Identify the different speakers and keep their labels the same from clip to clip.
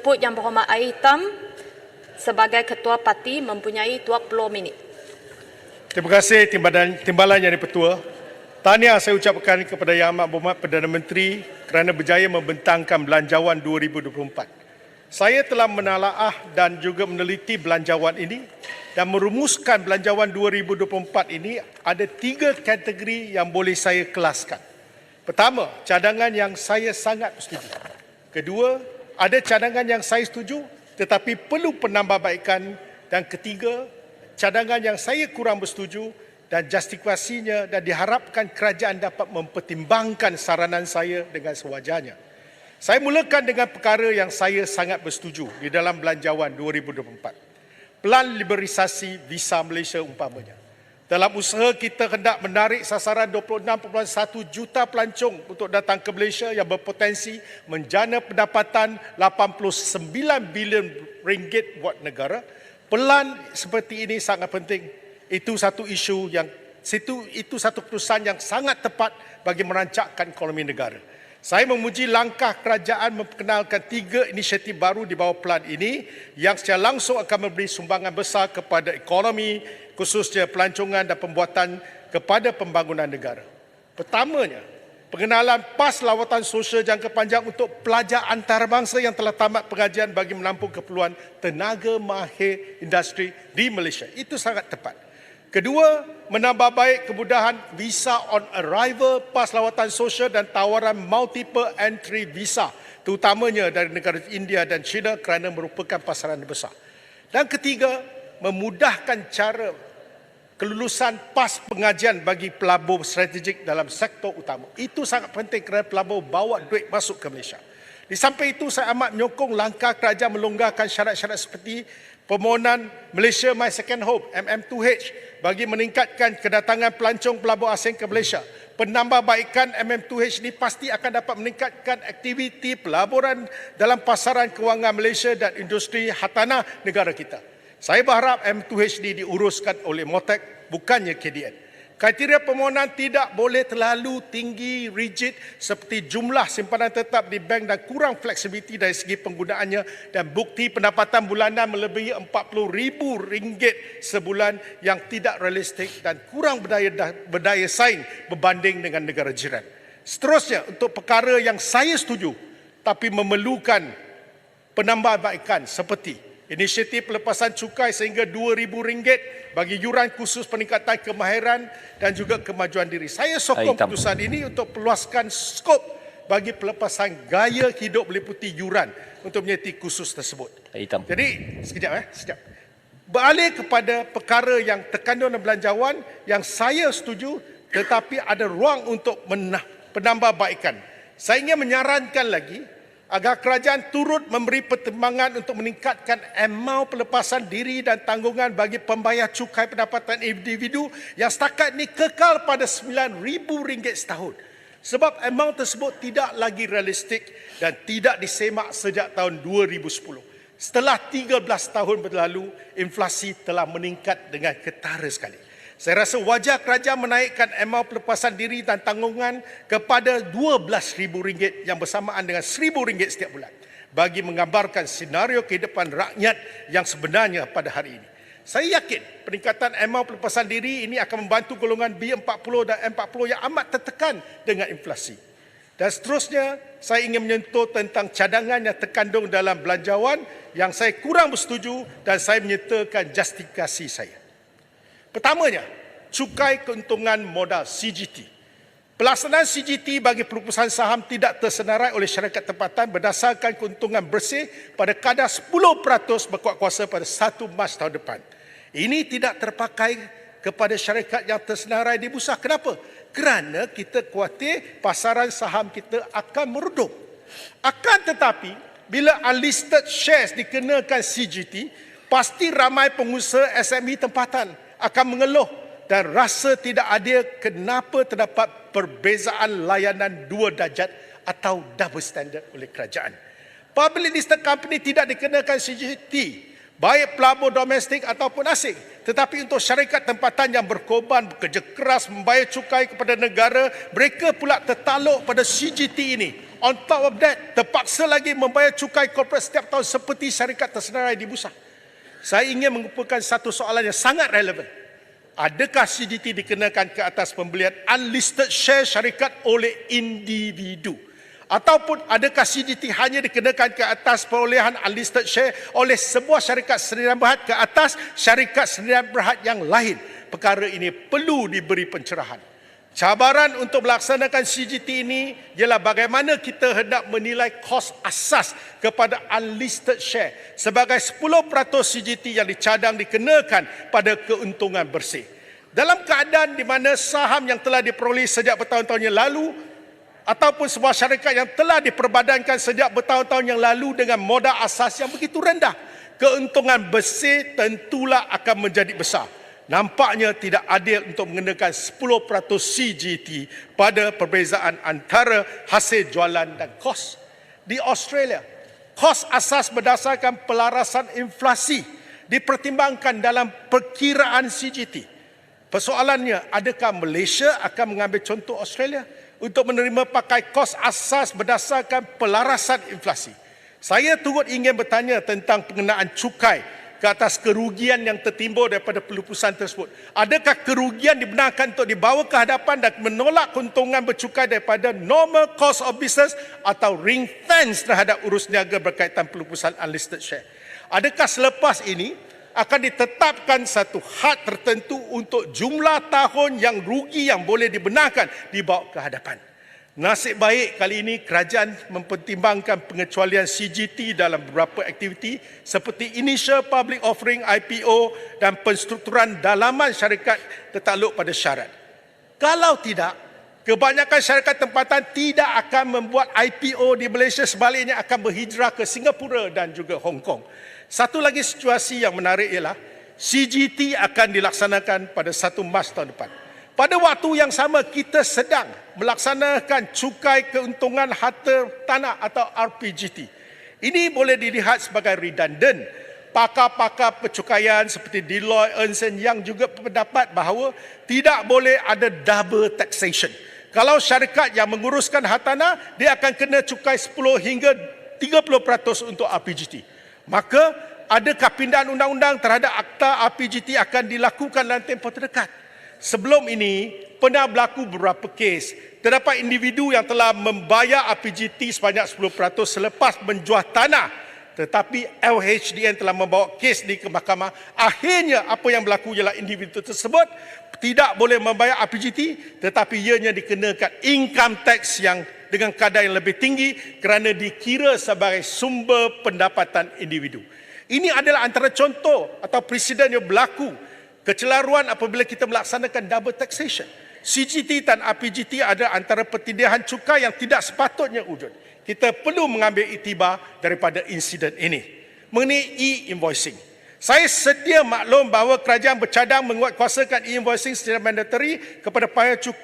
Speaker 1: Jemput Yang Berhormat Air Hitam sebagai Ketua Parti mempunyai 20 minit.
Speaker 2: Terima kasih Timbalan Yang di-Pertua. Tahniah saya ucapkan kepada Yang Amat Berhormat Perdana Menteri kerana berjaya membentangkan Belanjawan 2024. Saya telah menalaah dan juga meneliti belanjawan ini dan merumuskan Belanjawan 2024 ini ada 3 kategori yang boleh saya kelaskan. Pertama, cadangan yang saya sangat setuju. Kedua, ada cadangan yang saya setuju tetapi perlu penambahbaikan. Dan ketiga, cadangan yang saya kurang bersetuju dan justifikasinya dan diharapkan kerajaan dapat mempertimbangkan saranan saya dengan sewajarnya. Saya mulakan dengan perkara yang saya sangat bersetuju di dalam Belanjawan 2024. Pelan liberalisasi visa Malaysia umpamanya. Dalam usaha kita hendak menarik sasaran 26.1 juta pelancong untuk datang ke Malaysia yang berpotensi menjana pendapatan 89 bilion ringgit buat negara. Pelan seperti ini sangat penting. Itu satu isu yang itu satu keputusan yang sangat tepat bagi merancangkan ekonomi negara. Saya memuji langkah kerajaan memperkenalkan 3 inisiatif baru di bawah pelan ini yang secara langsung akan memberi sumbangan besar kepada ekonomi, khususnya pelancongan dan pembuatan kepada pembangunan negara. Pertamanya, pengenalan PAS lawatan sosial jangka panjang untuk pelajar antarabangsa yang telah tamat pengajian bagi menampung keperluan tenaga mahir industri di Malaysia. Itu sangat tepat. Kedua, menambah baik kemudahan visa on arrival, PAS lawatan sosial dan tawaran multiple entry visa, terutamanya dari negara India dan China kerana merupakan pasaran besar. Dan ketiga, memudahkan cara kelulusan PAS pengajian bagi pelabur strategik dalam sektor utama. Itu sangat penting kerana pelabur bawa duit masuk ke Malaysia. Di samping itu, saya amat menyokong langkah kerajaan melonggarkan syarat-syarat seperti permohonan Malaysia My Second Home MM2H bagi meningkatkan kedatangan pelancong pelabur asing ke Malaysia. Penambahbaikan MM2H ini pasti akan dapat meningkatkan aktiviti pelaburan dalam pasaran kewangan Malaysia dan industri hartanah negara kita. Saya berharap MM2H ini diuruskan oleh MOTEC, bukannya KDN. Kriteria permohonan tidak boleh terlalu tinggi, rigid seperti jumlah simpanan tetap di bank dan kurang fleksibiliti dari segi penggunaannya dan bukti pendapatan bulanan melebihi RM40,000 sebulan yang tidak realistik dan kurang berdaya saing berbanding dengan negara jiran. Seterusnya, untuk perkara yang saya setuju tapi memerlukan penambahbaikan seperti inisiatif pelepasan cukai sehingga RM2,000 bagi yuran khusus peningkatan kemahiran dan juga kemajuan diri. Saya sokong keputusan ini untuk peluaskan skop bagi pelepasan gaya hidup meliputi yuran untuk menyertai khusus tersebut. Jadi, sekejap. Beralih kepada perkara yang terkandung dalam belanjawan yang saya setuju tetapi ada ruang untuk penambahbaikan. Saya ingin menyarankan lagi agar kerajaan turut memberi pertimbangan untuk meningkatkan amaun pelepasan diri dan tanggungan bagi pembayar cukai pendapatan individu yang setakat ini kekal pada RM9,000 setahun. Sebab amaun tersebut tidak lagi realistik dan tidak disemak sejak tahun 2010. Setelah 13 tahun berlalu, inflasi telah meningkat dengan ketara sekali. Saya rasa wajar kerajaan menaikkan amaun pelepasan diri dan tanggungan kepada RM12,000 yang bersamaan dengan RM1,000 setiap bulan bagi menggambarkan senario kehidupan rakyat yang sebenarnya pada hari ini. Saya yakin peningkatan amaun pelepasan diri ini akan membantu golongan B40 dan M40 yang amat tertekan dengan inflasi. Dan seterusnya, saya ingin menyentuh tentang cadangan yang terkandung dalam belanjawan yang saya kurang bersetuju dan saya menyertakan justifikasi saya. Pertamanya, cukai keuntungan modal CGT. Pelaksanaan CGT bagi perusahaan saham tidak tersenarai oleh syarikat tempatan berdasarkan keuntungan bersih pada kadar 10% berkuat kuasa pada 1 Mac tahun depan. Ini tidak terpakai kepada syarikat yang tersenarai di bursa. Kenapa? Kerana kita khawatir pasaran saham kita akan meredup. Akan tetapi, bila unlisted shares dikenakan CGT, pasti ramai pengusaha SME tempatan akan mengeluh dan rasa tidak adil kenapa terdapat perbezaan layanan 2 darjat atau double standard oleh kerajaan. Public listed company tidak dikenakan CGT baik pelabur domestik ataupun asing. Tetapi untuk syarikat tempatan yang berkorban, bekerja keras, membayar cukai kepada negara, mereka pula tertaluk pada CGT ini. On top of that, terpaksa lagi membayar cukai korporat setiap tahun seperti syarikat tersenarai di bursa. Saya ingin mengumpulkan satu soalan yang sangat relevan. Adakah CGT dikenakan ke atas pembelian unlisted share syarikat oleh individu? Ataupun adakah CGT hanya dikenakan ke atas perolehan unlisted share oleh sebuah syarikat sendirian berhad ke atas syarikat sendirian berhad yang lain? Perkara ini perlu diberi pencerahan. Cabaran untuk melaksanakan CGT ini ialah bagaimana kita hendak menilai kos asas kepada unlisted share sebagai 10% CGT yang dicadang dikenakan pada keuntungan bersih. Dalam keadaan di mana saham yang telah diperoleh sejak bertahun-tahun yang lalu ataupun sebuah syarikat yang telah diperbadankan sejak bertahun-tahun yang lalu dengan modal asas yang begitu rendah, keuntungan bersih tentulah akan menjadi besar. Nampaknya tidak adil untuk mengenakan 10% CGT pada perbezaan antara hasil jualan dan kos. Di Australia, kos asas berdasarkan pelarasan inflasi dipertimbangkan dalam perkiraan CGT. Persoalannya, adakah Malaysia akan mengambil contoh Australia untuk menerima pakai kos asas berdasarkan pelarasan inflasi? Saya turut ingin bertanya tentang pengenaan cukai ke atas kerugian yang tertimbul daripada pelupusan tersebut. Adakah kerugian dibenarkan untuk dibawa ke hadapan dan menolak keuntungan bercukai daripada normal cost of business atau ring fence terhadap urus niaga berkaitan pelupusan unlisted share? Adakah selepas ini akan ditetapkan satu had tertentu untuk jumlah tahun yang rugi yang boleh dibenarkan dibawa ke hadapan? Nasib baik kali ini kerajaan mempertimbangkan pengecualian CGT dalam beberapa aktiviti seperti initial public offering IPO dan penstrukturan dalaman syarikat tertakluk pada syarat. Kalau tidak, kebanyakan syarikat tempatan tidak akan membuat IPO di Malaysia, sebaliknya akan berhijrah ke Singapura dan juga Hong Kong. Satu lagi situasi yang menarik ialah CGT akan dilaksanakan pada 1 Mac tahun depan. Pada waktu yang sama, kita sedang melaksanakan cukai keuntungan harta tanah atau RPGT. Ini boleh dilihat sebagai redundant. Pakar-pakar percukaian seperti Deloitte, Ernst & Young juga berpendapat bahawa tidak boleh ada double taxation. Kalau syarikat yang menguruskan harta tanah, dia akan kena cukai 10 hingga 30% untuk RPGT. Maka, adakah pindahan undang-undang terhadap akta RPGT akan dilakukan dalam tempoh terdekat? Sebelum ini, pernah berlaku beberapa kes. Terdapat individu yang telah membayar RPGT sebanyak 10% selepas menjual tanah. Tetapi LHDN telah membawa kes di ke mahkamah. Akhirnya, apa yang berlaku ialah individu tersebut tidak boleh membayar RPGT, tetapi ianya dikenakan income tax yang dengan kadar yang lebih tinggi kerana dikira sebagai sumber pendapatan individu. Ini adalah antara contoh atau presiden yang berlaku kecelaruan apabila kita melaksanakan double taxation. CGT dan RPGT adalah antara pertindahan cukai yang tidak sepatutnya wujud. Kita perlu mengambil iktibar daripada insiden ini. Mengenai e-invoicing, saya sedia maklum bahawa kerajaan bercadang menguatkuasakan e-invoicing secara mandatory kepada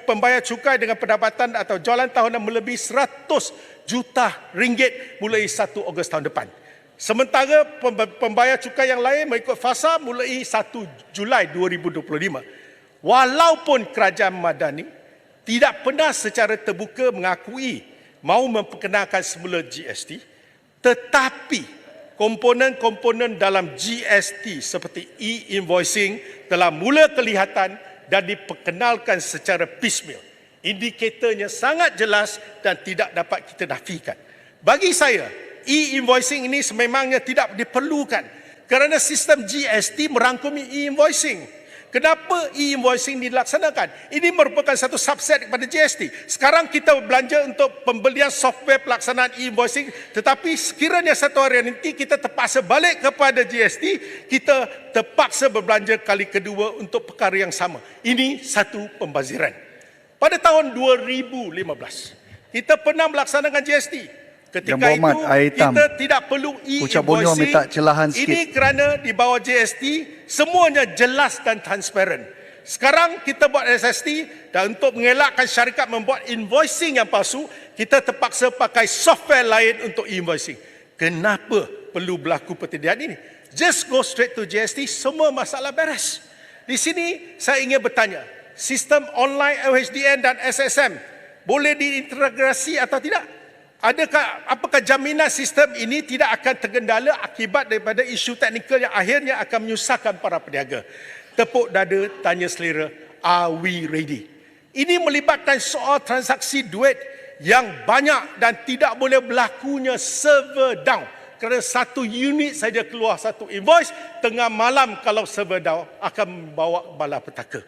Speaker 2: pembayar cukai dengan pendapatan atau jualan tahunan melebihi 100 juta ringgit mulai 1 Ogos tahun depan. Sementara pembayar cukai yang lain mengikut fasa mulai 1 Julai 2025. Walaupun kerajaan Madani tidak pernah secara terbuka mengakui mahu memperkenalkan semula GST, tetapi komponen-komponen dalam GST seperti e-invoicing telah mula kelihatan dan diperkenalkan secara piecemeal. Indikatornya sangat jelas dan tidak dapat kita nafikan. Bagi saya, e-invoicing ini sememangnya tidak diperlukan kerana sistem GST merangkumi e-invoicing. Kenapa e-invoicing dilaksanakan? Ini merupakan satu subset daripada GST. Sekarang kita belanja untuk pembelian software pelaksanaan e-invoicing, tetapi sekiranya satu hari nanti kita terpaksa balik kepada GST, kita terpaksa berbelanja kali kedua untuk perkara yang sama. Ini satu pembaziran. Pada tahun 2015, kita pernah melaksanakan GST. Ketika itu, kita tidak perlu e-invoicing. Ini kerana di bawah GST, semuanya jelas dan transparan. Sekarang kita buat SST dan untuk mengelakkan syarikat membuat invoicing yang palsu, kita terpaksa pakai software lain untuk e-invoicing. Kenapa perlu berlaku pertindihan ini? just go straight to GST, semua masalah beres. Di sini saya ingin bertanya, sistem online LHDN dan SSM boleh diintegrasi atau tidak? Apakah jaminan sistem ini tidak akan tergendala akibat daripada isu teknikal yang akhirnya akan menyusahkan para peniaga? Tepuk dada, tanya selera, are we ready? Ini melibatkan soal transaksi duit yang banyak dan tidak boleh berlakunya server down. Kerana satu unit saja keluar satu invoice, tengah malam kalau server down akan membawa malapetaka.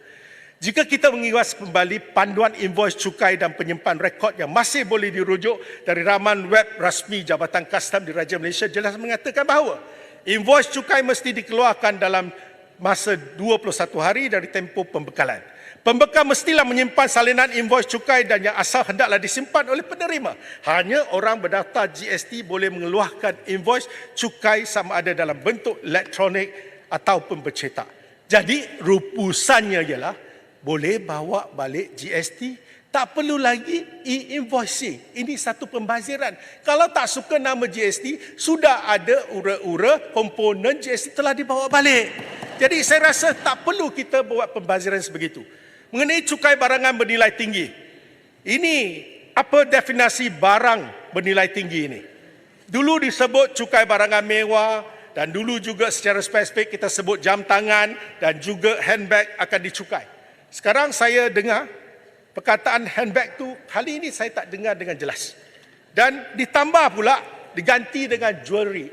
Speaker 2: Jika kita mengiwas kembali panduan invoice cukai dan penyimpan rekod yang masih boleh dirujuk dari laman web rasmi Jabatan Kastam di Raja Malaysia, jelas mengatakan bahawa invoice cukai mesti dikeluarkan dalam masa 21 hari dari tempoh pembekalan. Pembekal mestilah menyimpan salinan invoice cukai dan yang asal hendaklah disimpan oleh penerima. Hanya orang berdaftar GST boleh mengeluarkan invoice cukai sama ada dalam bentuk elektronik ataupun bercetak. Jadi rupusannya ialah boleh bawa balik GST, tak perlu lagi e-invoicing. Ini satu pembaziran. Kalau tak suka nama GST, sudah ada ura-ura komponen GST telah dibawa balik. Jadi saya rasa tak perlu kita buat pembaziran sebegitu. Mengenai cukai barangan bernilai tinggi, ini apa definisi barang bernilai tinggi ini? Dulu disebut cukai barangan mewah dan dulu juga secara spesifik kita sebut jam tangan dan juga handbag akan dicukai. Sekarang saya dengar perkataan handbag tu kali ini saya tak dengar dengan jelas. Dan ditambah pula diganti dengan jewelry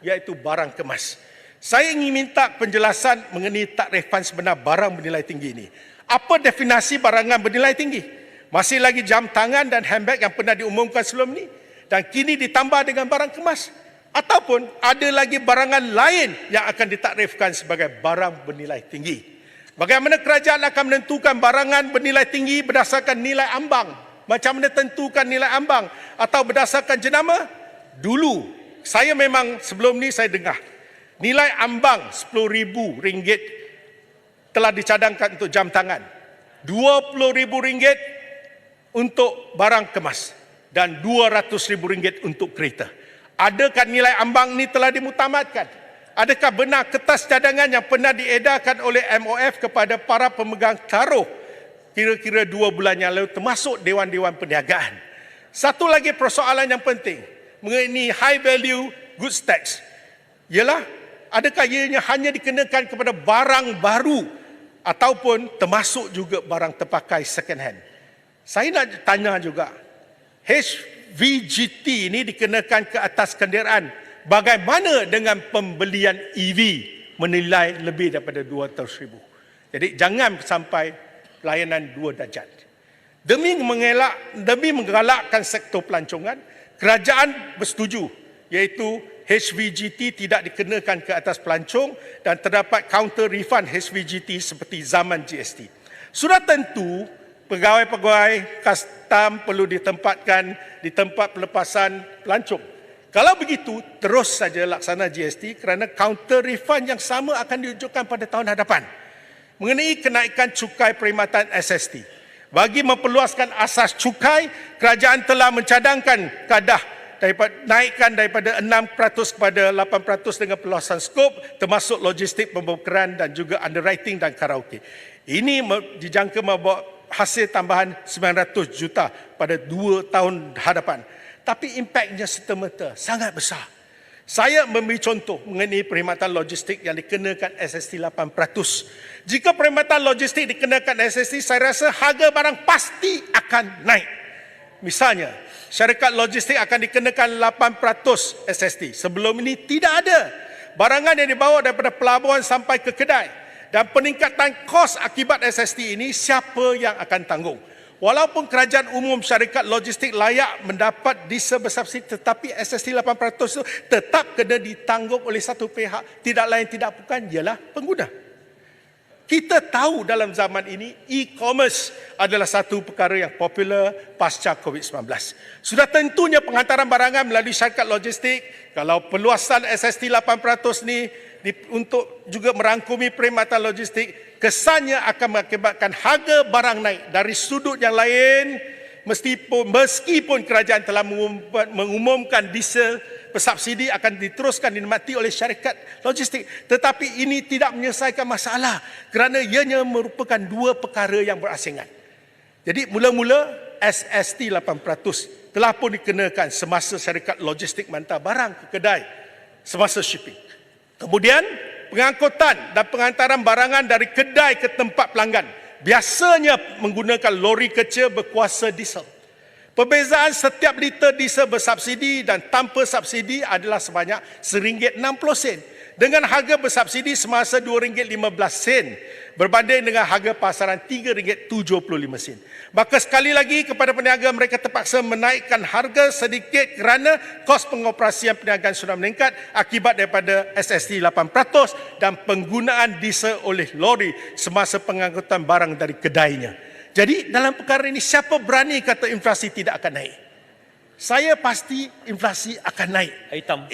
Speaker 2: iaitu barang kemas. Saya ingin minta penjelasan mengenai takrifan sebenar barang bernilai tinggi ini. Apa definisi barangan bernilai tinggi? Masih lagi jam tangan dan handbag yang pernah diumumkan sebelum ini dan kini ditambah dengan barang kemas? Ataupun ada lagi barangan lain yang akan ditakrifkan sebagai barang bernilai tinggi? Bagaimana kerajaan akan menentukan barangan bernilai tinggi berdasarkan nilai ambang? Macam mana tentukan nilai ambang? Atau berdasarkan jenama? Dulu, saya memang sebelum ni saya dengar nilai ambang RM10,000 telah dicadangkan untuk jam tangan, RM20,000 untuk barang kemas dan RM200,000 untuk kereta. Adakah nilai ambang ini telah dimutamatkan? Adakah benar kertas cadangan yang pernah diedarkan oleh MOF kepada para pemegang taruh kira-kira 2 bulan yang lalu termasuk Dewan-Dewan Perniagaan? Satu lagi persoalan yang penting mengenai high value goods tax ialah adakah ianya hanya dikenakan kepada barang baru ataupun termasuk juga barang terpakai second hand? Saya nak tanya juga, HVGT ini dikenakan ke atas kenderaan. Bagaimana dengan pembelian EV menilai lebih daripada RM200,000? Jadi jangan sampai pelayanan 2 darjat. Demi menggalakkan sektor pelancongan, kerajaan bersetuju iaitu HVGT tidak dikenakan ke atas pelancong dan terdapat counter refund HVGT seperti zaman GST. Sudah tentu pegawai-pegawai kastam perlu ditempatkan di tempat pelepasan pelancong. Kalau begitu, terus saja laksana GST kerana counter refund yang sama akan diwujudkan pada tahun hadapan. Mengenai kenaikan cukai perkhidmatan SST, bagi memperluaskan asas cukai, kerajaan telah mencadangkan kaedah naikkan daripada 6% kepada 8% dengan perluasan skop termasuk logistik pembongkaran dan juga underwriting dan karaoke. Ini dijangka membawa hasil tambahan 900 juta pada 2 tahun hadapan. Tapi impaknya serta-merta sangat besar. Saya memberi contoh mengenai perkhidmatan logistik yang dikenakan SST 8%. Jika perkhidmatan logistik dikenakan SST, saya rasa harga barang pasti akan naik. Misalnya, syarikat logistik akan dikenakan 8% SST. Sebelum ini tidak ada. Barangan yang dibawa daripada pelabuhan sampai ke kedai. Dan peningkatan kos akibat SST ini, siapa yang akan tanggung? Walaupun kerajaan umum syarikat logistik layak mendapat diesel bersubsidi, tetapi SST 8% itu tetap kena ditanggung oleh satu pihak, tidak lain tidak bukan ialah pengguna. Kita tahu dalam zaman ini e-commerce adalah satu perkara yang popular pasca COVID-19. Sudah tentunya penghantaran barangan melalui syarikat logistik, kalau perluasan SST 8% ni untuk juga merangkumi perkhidmatan logistik, kesannya akan mengakibatkan harga barang naik. Dari sudut yang lain, meskipun kerajaan telah mengumumkan diesel bersubsidi akan diteruskan dinikmati oleh syarikat logistik. Tetapi ini tidak menyelesaikan masalah kerana ianya merupakan dua perkara yang berasingan. Jadi mula-mula SST 8% telah pun dikenakan semasa syarikat logistik menghantar barang ke kedai semasa shipping. Kemudian pengangkutan dan pengantaran barangan dari kedai ke tempat pelanggan biasanya menggunakan lori kecil berkuasa diesel. Perbezaan setiap liter diesel bersubsidi dan tanpa subsidi adalah sebanyak RM1.60 dengan harga bersubsidi semasa RM2.15 berbanding dengan harga pasaran RM3.75. Maka sekali lagi kepada peniaga, mereka terpaksa menaikkan harga sedikit kerana kos pengoperasian perniagaan sudah meningkat akibat daripada SST 8% dan penggunaan diesel oleh lori semasa pengangkutan barang dari kedainya. Jadi dalam perkara ini, siapa berani kata inflasi tidak akan naik? Saya pasti inflasi akan naik.
Speaker 3: Hitam.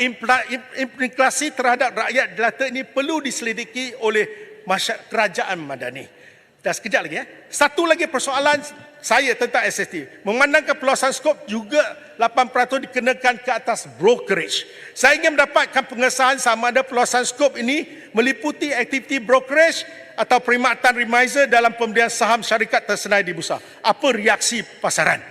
Speaker 2: Inflasi terhadap rakyat jelata ini perlu diselidiki oleh kerajaan madani. Dan sekejap lagi. Satu lagi persoalan saya tentang SST. Memandangkan perluasan skop juga 8% dikenakan ke atas brokerage. Saya ingin mendapatkan pengesahan sama ada perluasan skop ini meliputi aktiviti brokerage atau perkhidmatan remiser dalam pembelian saham syarikat tersenai di bursa. Apa reaksi pasaran?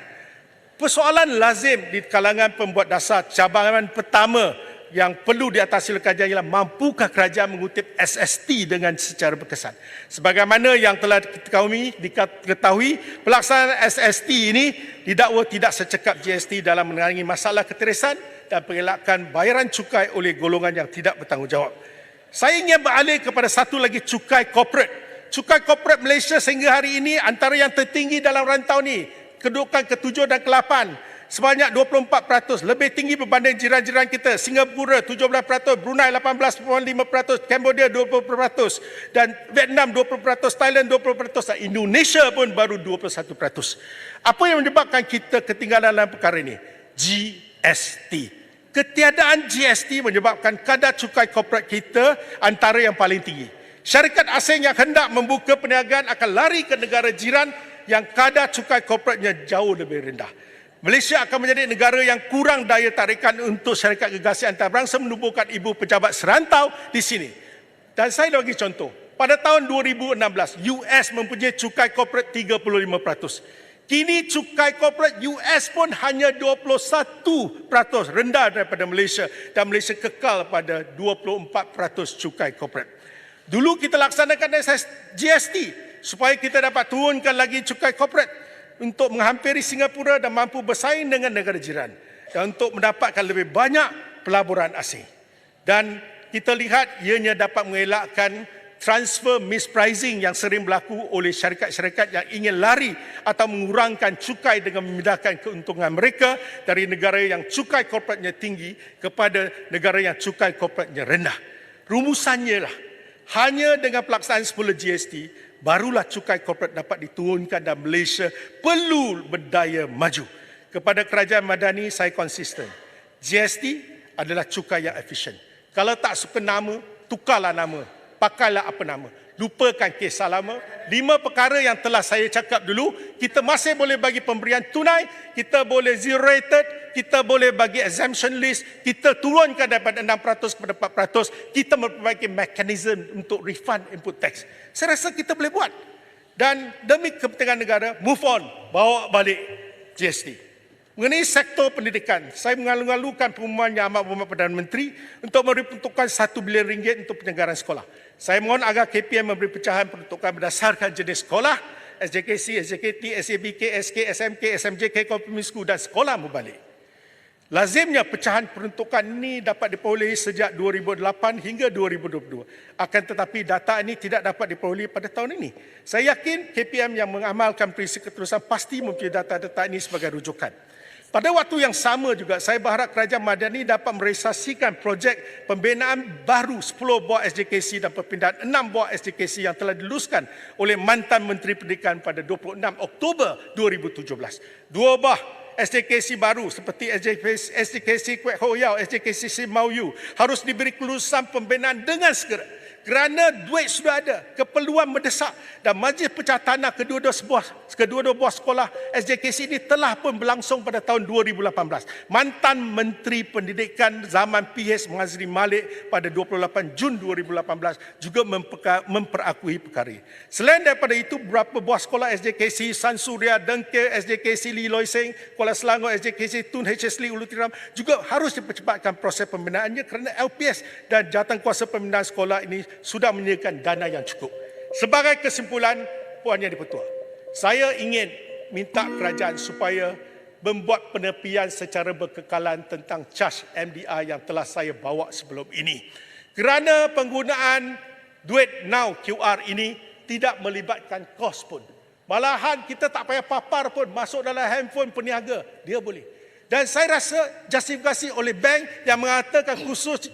Speaker 2: Persoalan lazim di kalangan pembuat dasar cabaran pertama yang perlu diatasi oleh kerajaan ialah mampukah kerajaan mengutip SST dengan secara berkesan. Sebagaimana yang telah diketahui, pelaksanaan SST ini didakwa tidak secekap GST dalam menangani masalah ketirisan dan pengelakkan bayaran cukai oleh golongan yang tidak bertanggungjawab. Saya ingin beralih kepada satu lagi, cukai korporat. Cukai korporat Malaysia sehingga hari ini antara yang tertinggi dalam rantau ni. Kedudukan ke-7 dan ke-8 sebanyak 24%, lebih tinggi berbanding jiran-jiran kita. Singapura 17%, Brunei 18.5%, Cambodia 20% dan Vietnam 20%, Thailand 20% dan Indonesia pun baru 21%. Apa yang menyebabkan kita ketinggalan dalam perkara ini? GST. Ketiadaan GST menyebabkan kadar cukai korporat kita antara yang paling tinggi. Syarikat asing yang hendak membuka perniagaan akan lari ke negara jiran yang kadar cukai korporatnya jauh lebih rendah. Malaysia akan menjadi negara yang kurang daya tarikan untuk syarikat gergasi antarabangsa menubuhkan ibu pejabat serantau di sini. Dan saya bagi contoh. Pada tahun 2016, US mempunyai cukai korporat 35%. Kini cukai korporat US pun hanya 21%, rendah daripada Malaysia, dan Malaysia kekal pada 24% cukai korporat. Dulu kita laksanakan GST supaya kita dapat turunkan lagi cukai korporat untuk menghampiri Singapura dan mampu bersaing dengan negara jiran dan untuk mendapatkan lebih banyak pelaburan asing. Dan kita lihat ianya dapat mengelakkan transfer mispricing yang sering berlaku oleh syarikat-syarikat yang ingin lari atau mengurangkan cukai dengan memindahkan keuntungan mereka dari negara yang cukai korporatnya tinggi kepada negara yang cukai korporatnya rendah. Rumusannya lah, hanya dengan pelaksanaan semula GST, barulah cukai korporat dapat diturunkan dan Malaysia perlu berdaya maju. Kepada kerajaan madani, saya konsisten. GST adalah cukai yang efisien. Kalau tak suka nama, tukarlah nama. Pakailah apa nama. Lupakan kisah lama. 5 perkara yang telah saya cakap dulu, kita masih boleh bagi pemberian tunai, kita boleh zero rated, kita boleh bagi exemption list, kita turunkan daripada 6% kepada 4%, kita memperbaiki mekanisme untuk refund input tax. Saya rasa kita boleh buat. Dan demi kepentingan negara, move on, bawa balik GST. Mengenai sektor pendidikan, saya mengalu-alukan pengumuman Yang Amat Berhormat Perdana Menteri untuk memberi peruntukan RM1 bilion untuk penyelenggaraan sekolah. Saya mohon agar KPM memberi pecahan peruntukan berdasarkan jenis sekolah, SJKC, SJKT, SABK, SK, SMK, SMJK, Complement School dan sekolah berbalik. Lazimnya pecahan peruntukan ini dapat diperolehi sejak 2008 hingga 2022. Akan tetapi data ini tidak dapat diperolehi pada tahun ini. Saya yakin KPM yang mengamalkan prinsip keterusan pasti mempunyai data-data ini sebagai rujukan. Pada waktu yang sama juga, saya berharap kerajaan madani dapat merealisasikan projek pembinaan baru 10 buah SJKC dan perpindahan 6 buah SJKC yang telah diluluskan oleh mantan Menteri Pendidikan pada 26 Oktober 2017. 2 buah SJKC baru seperti SJKC Kwek Ho Yau, SJKC Simau Yu harus diberi kelulusan pembinaan dengan segera. Kerana duit sudah ada, keperluan mendesak dan Majlis Pecah Tanah kedua-dua sebuah kedua-dua buah sekolah SJKC ini telah pun berlangsung pada tahun 2018. Mantan Menteri Pendidikan zaman PH Mazli Malik pada 28 Jun 2018 juga memperakui perkara ini. Selain daripada itu, beberapa buah sekolah SJKC San Surya, Dengke, SJKC Lee Loi Seng, Kuala Selangor, SJKC Tun HS Lee Ulu Tiram juga harus dipercepatkan proses pembinaannya kerana LPS dan jawatankuasa pembinaan sekolah ini sudah menyediakan dana yang cukup. Sebagai kesimpulan, Puan Yang di-Pertua, saya ingin minta kerajaan supaya membuat penepian secara berkekalan tentang caj MDR yang telah saya bawa sebelum ini. Kerana penggunaan duit now QR ini tidak melibatkan kos pun. Malahan kita tak payah papar pun, masuk dalam handphone peniaga, dia boleh. Dan saya rasa justifikasi oleh bank yang mengatakan khusus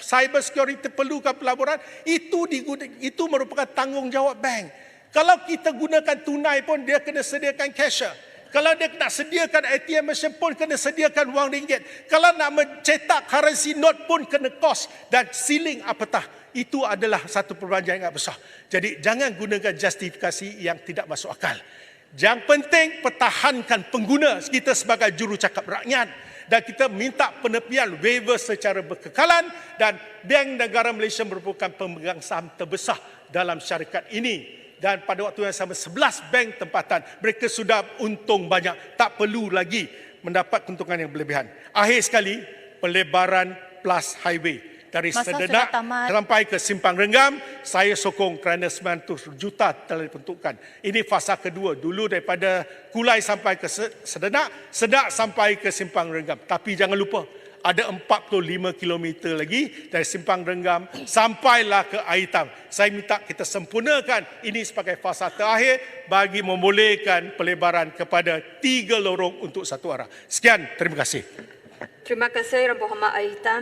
Speaker 2: cyber security perlukan pelaburan, itu merupakan tanggungjawab bank. Kalau kita gunakan tunai pun dia kena sediakan cashier. Kalau dia nak sediakan ATM machine pun kena sediakan wang ringgit. Kalau nak mencetak currency note pun kena kos dan siling apatah. Itu adalah satu perbelanjaan yang besar. Jadi jangan gunakan justifikasi yang tidak masuk akal. Yang penting pertahankan pengguna kita sebagai jurucakap rakyat. Dan kita minta penepian waiver secara berkekalan dan Bank Negara Malaysia merupakan pemegang saham terbesar dalam syarikat ini. Dan pada waktu yang sama 11 bank tempatan mereka sudah untung banyak, tak perlu lagi mendapat keuntungan yang berlebihan. Akhir sekali, pelebaran plus highway dari
Speaker 1: Masa
Speaker 2: Sedenak
Speaker 1: sudah tamat.
Speaker 2: sampai ke Simpang Renggam, saya sokong kerana 900 juta telah diperuntukkan. Ini fasa kedua, dulu daripada Kulai sampai ke Sedenak, Sedak sampai ke Simpang Renggam. Tapi jangan lupa, ada 45 km lagi dari Simpang Renggam sampailah ke Aitam. Saya minta kita sempurnakan ini sebagai fasa terakhir bagi membolehkan pelebaran kepada 3 lorong untuk satu arah. Sekian, terima kasih.
Speaker 1: Terima kasih Yang Berhormat Aitan.